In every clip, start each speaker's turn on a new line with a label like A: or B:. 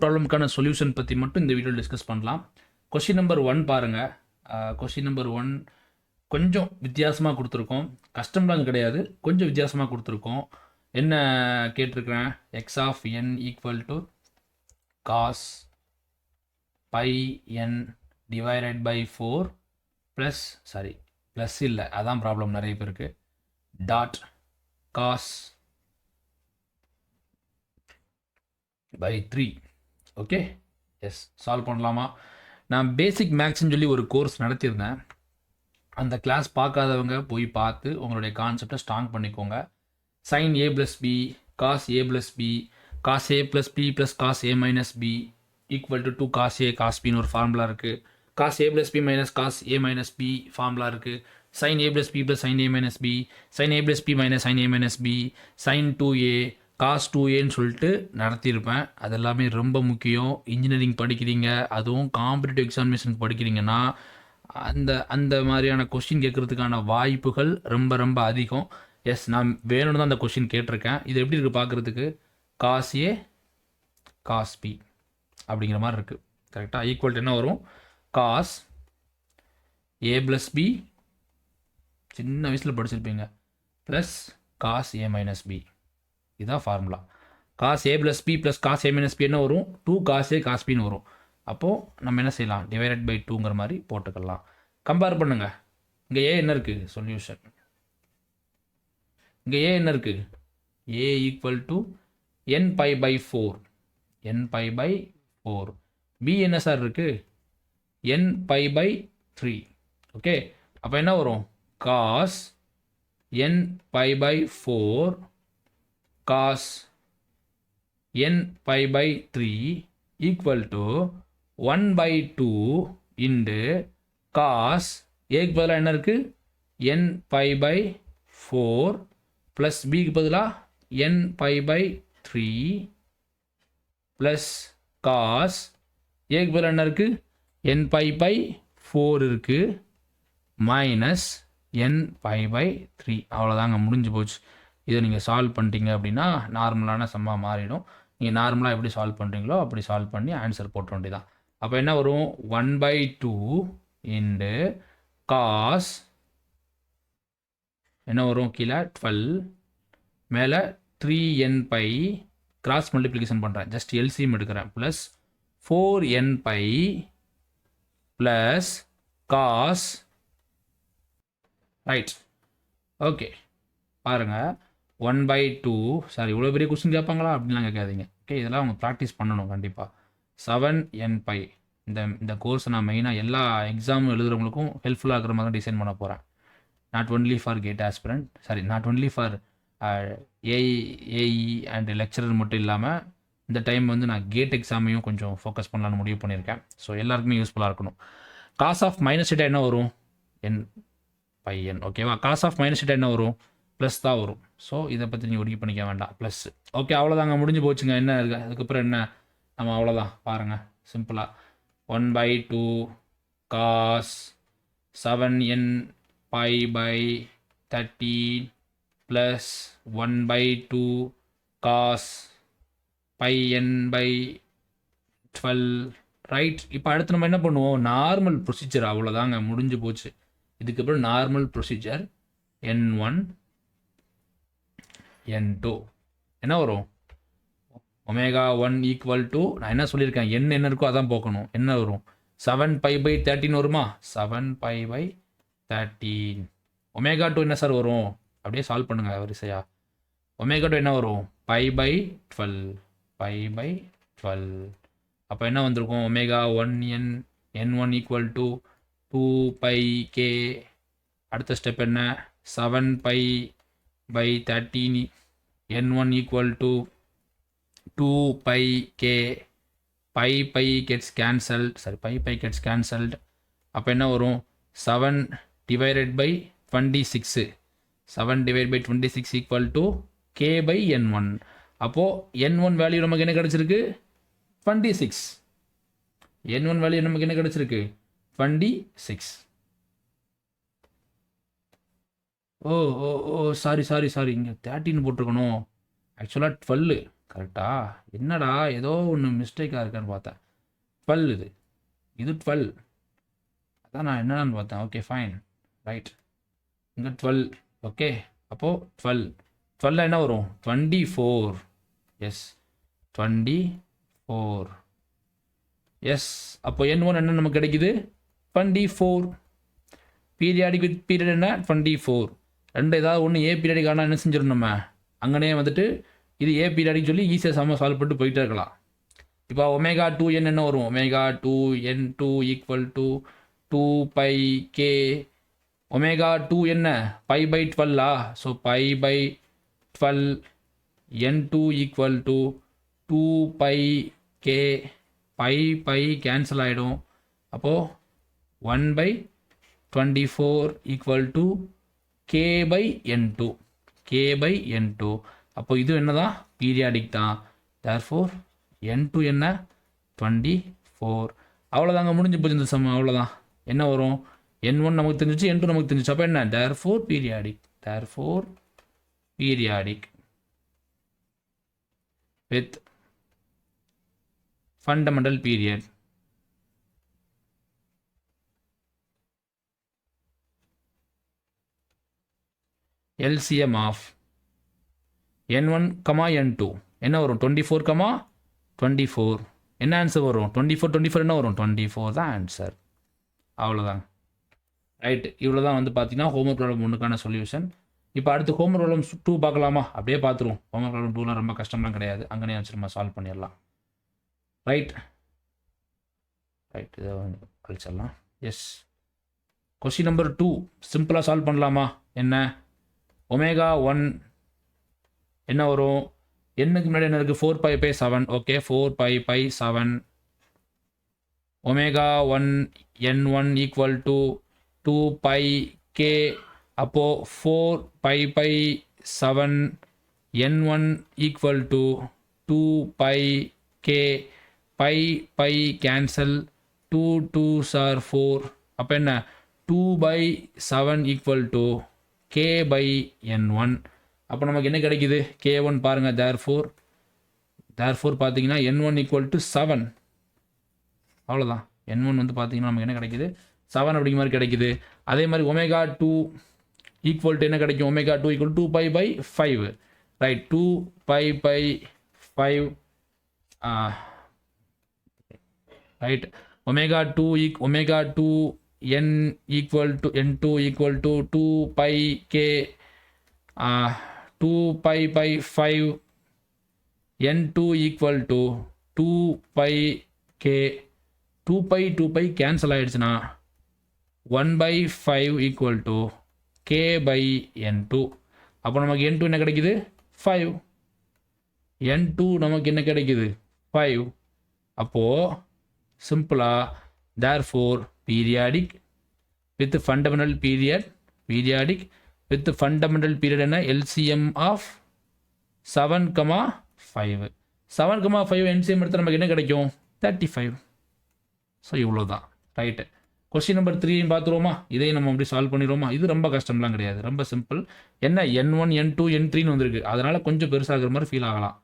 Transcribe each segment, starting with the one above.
A: ப்ராப்ளம்க்கான solution பற்றி மட்டும் இந்த வீடியோ டிஸ்கஸ் பண்ணலாம். கொஷின் நம்பர் 1 பாருங்கள். கொஷின் நம்பர் 1 கொஞ்சம் வித்தியாசமாக கொடுத்துருக்கோம். கஷ்டம்லாம் கிடையாது, கொஞ்சம் வித்தியாசமாக கொடுத்துருக்கோம். என்ன கேட்டிருக்கிறேன்? X of n equal to cos pi n divided by 4 plus plus இல்லை, அதான் ப்ராப்ளம் நிறைய பேருக்கு. Dot cos pi 3. Okay, yes, solve பண்ணலாமா? நான் பேசிக் மேக்ஸ்ன்னு சொல்லி ஒரு கோர்ஸ் நடத்தியிருந்தேன். அந்த கிளாஸ் பார்க்காதவங்க போய் பார்த்து உங்களுடைய கான்செப்டை ஸ்ட்ராங் பண்ணிக்கோங்க. Sin A plus B cos A plus B cos A plus B plus cos A minus B equal to 2 cos A cos பின்னு ஒரு ஃபார்முலா இருக்குது. Cos A plus B minus cos A minus B formula இருக்குது. Sin A plus B plus sin A minus B sin A plus B minus sin A minus B sin 2a cos 2aன்னு சொல்லிட்டு நடத்தியிருப்பேன். அது எல்லாமே ரொம்ப முக்கியம். Engineering படிக்கிறீங்க, அதுவும் காம்படிட்டிவ் எக்ஸாமினேஷன் படிக்கிறீங்கன்னா அந்த மாதிரியான கொஸ்டின் கேட்குறதுக்கான வாய்ப்புகள் ரொம்ப ரொம்ப அதிகம். எஸ், நான் வேணும்னு தான் அந்த கொஸ்டின் கேட்டிருக்கேன். இது எப்படி இருக்குது பார்க்குறதுக்கு? காஸ் ஏ காஸ் பி அப்படிங்கிற மாதிரி இருக்குது. கரெக்டாக ஈக்குவல் என்ன வரும்? காஸ் ஏ ப்ளஸ் பி, சின்ன வயசில் படிச்சிருப்பீங்க, plus cos A minus B. இதுதான் formula. Cos A plus B plus cos A minus B என்ன வரும்? 2 காஸ் ஏ காஸ் பின்னு வரும். அப்போது நம்ம என்ன செய்யலாம்? டிவைடட் பை 2ங்கிற மாதிரி போட்டுக்கலாம். கம்பேர் பண்ணுங்கள். இங்கே ஏ என்ன இருக்குது? சொல்யூஷன். இங்கே ஏ என்ன இருக்குது? A equal to n pi by 4. n pi by 4. B என்ன சார் இருக்குது? n pi by 3. ஓகே, அப்போ என்ன வரும்? Cos n pi by 4 cos n pi by 3 equal to 1 by 2 into cos ஏக்கு பதிலாக என்ன இருக்குது? n பை பை 4 ப்ளஸ் பிக்கு பதிலாக n pi by 3 plus cos ஏக்கு பதிலாக என்ன இருக்குது? n பை பை 4 இருக்குது மைனஸ் n பை பை 3. அவ்வளோதாங்க, முடிஞ்சு போச்சு. இதை நீங்கள் சால்வ் பண்ணிட்டீங்க அப்படின்னா நார்மலான சம்மா மாறிடும். நீங்கள் நார்மலாக எப்படி சால்வ் பண்ணுறீங்களோ அப்படி சால்வ் பண்ணி ஆன்சர் போட்ட வேண்டியதான். அப்போ என்ன வரும்? 1 பை 2 இன்டு காஸ் என்ன வரும்? கீழே 12 மேலே 3n பை கிராஸ் மல்டிப்ளிகேஷன் பண்ணுறேன், ஜஸ்ட் எல்சிஎம் எடுக்கிறேன், plus 4n pi plus cos. Right, okay, பாருங்கள். 1 பை 2, சாரி, இவ்வளோ பெரிய கொஸ்டின் கேட்பாங்களா அப்படின்லாம் கேட்காதீங்க. ஓகே, இதெல்லாம் அவங்க ப்ராக்டிஸ் பண்ணணும் கண்டிப்பாக. 7n by. இந்த கோர்ஸை நான் மெயினாக எல்லா எக்ஸாமும் எழுதுகிறவங்களுக்கும் ஹெல்ப்ஃபுல்லாக இருக்கிற மாதிரி தான் டிசைன் பண்ண போகிறேன். Not only for GATE aspirant, not only for AE and lecturer மட்டும் இல்லாமல் இந்த டைம் வந்து நான் கேட் எக்ஸாமையும் கொஞ்சம் ஃபோக்கஸ் பண்ணலான்னு முடிவு பண்ணியிருக்கேன். ஸோ எல்லாருக்குமே யூஸ்ஃபுல்லாக இருக்கணும். காஸ் ஆஃப் மைனஸ் டேட்டா என்ன வரும்? n pi n. ஓகேவா? காஸ் ஆஃப் மைனஸ் டேட்டா என்ன வரும்? ப்ளஸ் தான் வரும். ஸோ இதை பற்றி நீங்கள் ஒர்க் பண்ணிக்க வேண்டாம், ப்ளஸ். ஓகே, அவ்வளோதாங்க, முடிஞ்சு போச்சுங்க. என்ன இருக்குது அதுக்கப்புறம்? என்ன நம்ம அவ்வளோதான், பாருங்கள், சிம்பிளாக 1 by 2 cos 7n pi pi 13 plus 1 by 2 cos pi n pi 12. Right, இப்போ அடுத்து நம்ம என்ன பண்ணுவோம்? Normal procedure. அவ்வளோதாங்க, முடிஞ்சு போச்சு. இதுக்கப்புறம் நார்மல் ப்ரொசீஜர். n1 n2 என்ன வரும்? ஒமேகா 1 ஈக்குவல் டு, நான் என்ன சொல்லியிருக்கேன், என்ன இருக்கோ அதான் போக்கணும். என்ன வரும்? 7 பை பை 13 வருமா? 7 பை பை 13. ஒமேகா 2 என்ன சார் வரும்? அப்படியே சால்வ் பண்ணுங்கள் வரிசையா. ஒமேகா 2 என்ன வரும்? Pi pi 12. Pi pi 12. அப்போ என்ன வந்திருக்கும்? Omega 1 n1 equal to 2 pi K. அடுத்த ஸ்டெப் என்ன? 7 pi by 13 n1 equal to 2 pi k. pi gets cancelled, pi gets cancelled. அப்போ என்ன வரும்? 7 divided by 26. 7 divided by 26 equal to k by n1. அப்போது n1 value நமக்கு என்ன கிடச்சிருக்கு? 26. n1 value நமக்கு என்ன கிடச்சிருக்கு? 26. ஓ ஓ ஓ சாரி இங்கே 13 போட்டிருக்கணும். ஆக்சுவலாக 12. கரெக்டா? என்னடா ஏதோ ஒன்று மிஸ்டேக்காக இருக்கான்னு பார்த்தேன். 12 இது 12. அதான் நான் என்னன்னு பார்த்தேன். Okay fine right. இங்கே 12. ஓகே அப்போது 12 12 என்ன வரும்? 24. எஸ் 24. எஸ் அப்போ N1 என்ன நமக்கு கிடைக்குது? 24. பீரியாடிக் வித் பீரியட் என்ன? 24. ரெண்டு ஏதாவது ஒன்று ஏ பீரியடிக் ஆனால் என்ன செஞ்சிடும் நம்ம அங்கனே வந்துட்டு இது ஏ பீரியடிக் சொல்லி ஈஸியாக சம சால்வ் பண்ணிட்டு போயிட்டே இருக்கலாம். இப்போ ஒமேகா 2n என்ன வரும்? Omega 2n2 equal to 2πk. Omega 2 என்ன? π/12. So π/12 n2 equal to 2πk. π cancel ஆகிடும். அப்போது 1/24 ஈக்குவல் டு k/n2. k/n2. அப்போ இது என்னதான்? பீரியாடிக் தான். தேர்ஃபோர் n2 என்ன? 24. அவ்வளோதாங்க, முடிஞ்சு போச்சு இந்த சம். அவ்வளோதான். என்ன வரும்? n1 நமக்கு தெரிஞ்சிச்சு, n2 நமக்கு தெரிஞ்சிச்சு. அப்போ என்ன? Therefore periodic. Therefore periodic with fundamental period. LCM of n1, n2 என்ன வரும்? 24, 24. என்ன ஆன்சர் வரும்? 24 என்ன வரும்? 24 தான் ஆன்சர். அவ்வளோதாங்க. ரைட். இவ்வளோ தான் வந்து பார்த்தீங்கன்னா ஹோம்ஒர்க் ப்ராப்ளம் 1க்கான சொல்யூஷன். இப்போ அடுத்து ஹோம்ஒர்க் ப்ராப்ளம் 2 பார்க்கலாமா? அப்படியே பார்த்துருவோம். ஹோம்ஒர்க் ப்ராப்ளம் 2லாம் ரொம்ப கஷ்டம்லாம் கிடையாது. அங்கேயே வச்சு நம்ம சால்வ் பண்ணிடலாம். ரைட் ரைட் இதை வந்து கழிச்சிடலாம். எஸ். கொஸ்டின் நம்பர் 2 சிம்பிளாக சால்வ் பண்ணலாமா? என்ன? ஒமேகா 1 என்ன வரும்? என்னுக்கு முன்னாடி என்ன இருக்குது? 4π/7. Okay 4π/7. Omega 1 n1 equal to 2πk. அப்போது 4π/7 n1 equal to 2πk. π cancel. 2 2s are 4. அப்போ என்ன? 2/7 ஈக்குவல் டு k/n1. அப்போ நமக்கு என்ன கிடைக்குது? k1 பாருங்கள். தேர்ஃபோர் பார்த்தீங்கன்னா n1 ஈக்குவல் டு 7. அவ்வளோதான். n1 வந்து பார்த்தீங்கன்னா நமக்கு என்ன கிடைக்குது? 7 அப்படிங்கிற மாதிரி கிடைக்குது. அதே மாதிரி ஒமேகா 2 ஈக்குவல் டு என்ன கிடைக்கும்? Omega 2 equal 2π/5. Right. 2π/5. Right. Omega 2 n equal to n2 equal to 2πk. 2π/5 n2 equal to 2πk. 2π cancel ஆகிடுச்சுன்னா 1/5 ஈக்குவல் டு k/n2. அப்போ நமக்கு n2 என்ன கிடைக்குது? 5. n2 நமக்கு என்ன கிடைக்குது? 5. அப்போது சிம்பிளாக therefore periodic with fundamental period. Periodic with fundamental period என்ன? LCM of 7,5. 7,5 LCM எடுத்தால் நமக்கு என்ன கிடைக்கும்? 35. ஸோ இவ்வளோ தான். ரைட்டு. Question number 3 பார்த்துருவோமா? இதையும் நம்ம அப்படி சால்வ் பண்ணிடுவோமா? இது ரொம்ப கஷ்டம்லாம் கிடையாது, ரொம்ப சிம்பிள். என்ன? n1 n2 n3ன்னு வந்திருக்கு, அதனால் கொஞ்சம் பெருசாகிற மாதிரி ஃபீல் ஆகலாம்.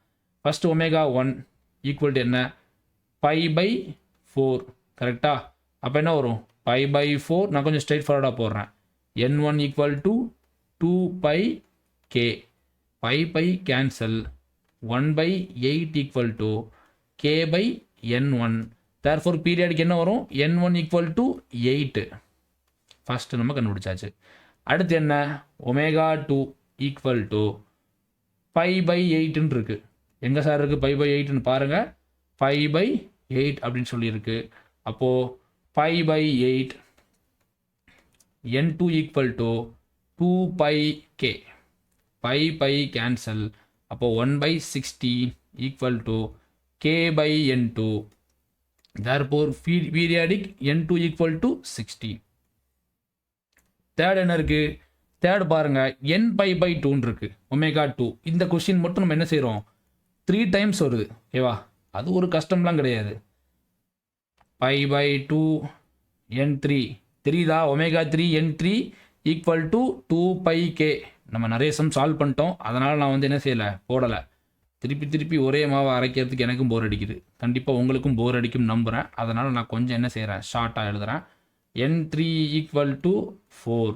A: ஃபஸ்ட்டு ஒமேகா 1 ஈக்குவல் டு என்ன? π/4. கரெக்டாக? அப்போ என்ன வரும்? π/4. நான் கொஞ்சம் ஸ்ட்ரைட் ஃபார்வர்டாக போடுறேன். n1 equal to 2πk. π cancel. 1/8 equal to k/n1. Therefore பீரியடுக்கு என்ன வரும்? n1 equal to 8. ஃபஸ்ட்டு நம்ம கண்டுபிடிச்சாச்சு. அடுத்து என்ன? ஒமேகா 2 ஈக்குவல் டு π/8ன்னு இருக்குது. எங்கே சார் இருக்குது π/8ன்னு பாருங்கள். 5/8 அப்படின்னு சொல்லியிருக்கு. அப்போது 5/8 n2 equal to 2πk. π cancel. அப்போது 1/16 equal to k/n2. Therefore periodic n2 equal to 16. Third என்ன இருக்குது? தேர்ட் பாருங்கள். n π/2ன்னு இருக்குது. ஒமேகா 2. இந்த கொஸ்டின் மட்டும் நம்ம என்ன செய்கிறோம்? 3 டைம்ஸ் வருது. ஓகேவா? அது ஒரு கஷ்டம்லாம் கிடையாது. π/2 n3 தெரியுதா? Omega 3 n3 equal to 2πk. நம்ம நிறைய சம் சால்வ் பண்ணிட்டோம், அதனால் நான் வந்து என்ன செய்யலை, போடலை. திருப்பி ஒரே மாவை அரைக்கிறதுக்கு எனக்கும் போர் அடிக்குது. கண்டிப்பாக உங்களுக்கும் போர் அடிக்கும் நம்புகிறேன். அதனால் நான் கொஞ்சம் என்ன செய்கிறேன், ஷார்ட்டாக எழுதுகிறேன். n3 = 4.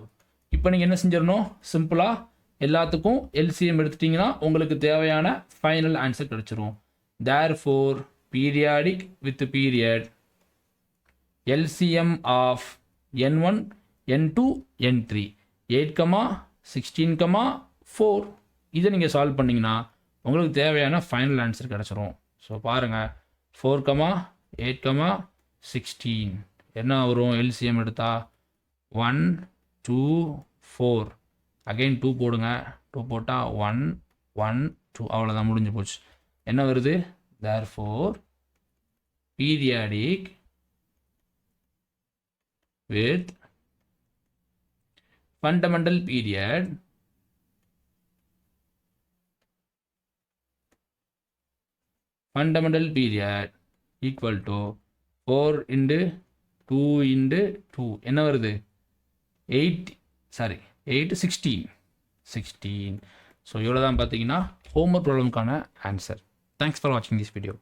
A: இப்போ நீங்கள் என்ன செஞ்சிடணும், சிம்பிளாக எல்லாத்துக்கும் எல்சிஎம் எடுத்துட்டிங்கன்னா உங்களுக்கு தேவையான ஃபைனல் ஆன்சர் கிடச்சிரும். Therefore periodic with period LCM of n1 n2 n3 8, 16, 4. இதை நீங்கள் சால்வ் பண்ணிங்கன்னா உங்களுக்கு தேவையான ஃபைனல் ஆன்சர் கிடச்சிரும். ஸோ பாருங்கள், 4, 8, 16 என்ன வரும், எல்சிஎம் எடுத்தா 1, 2, 4. அகைன் 2 போடுங்க. 2 போட்டால் 1, 1, 2. அவ்வளோதான், முடிஞ்சு போச்சு. என்ன வருது, therefore periodic with fundamental period equal to 4 into 2 into 2 என்ன வருது, 8, 16. ஸோ இவ்வளோ தான் பார்த்தீங்கன்னா ஹோம்ஒர்க் ப்ராப்ளம்க்கான ஆன்சர். தேங்க்ஸ் ஃபார் வாட்சிங் திஸ் வீடியோ.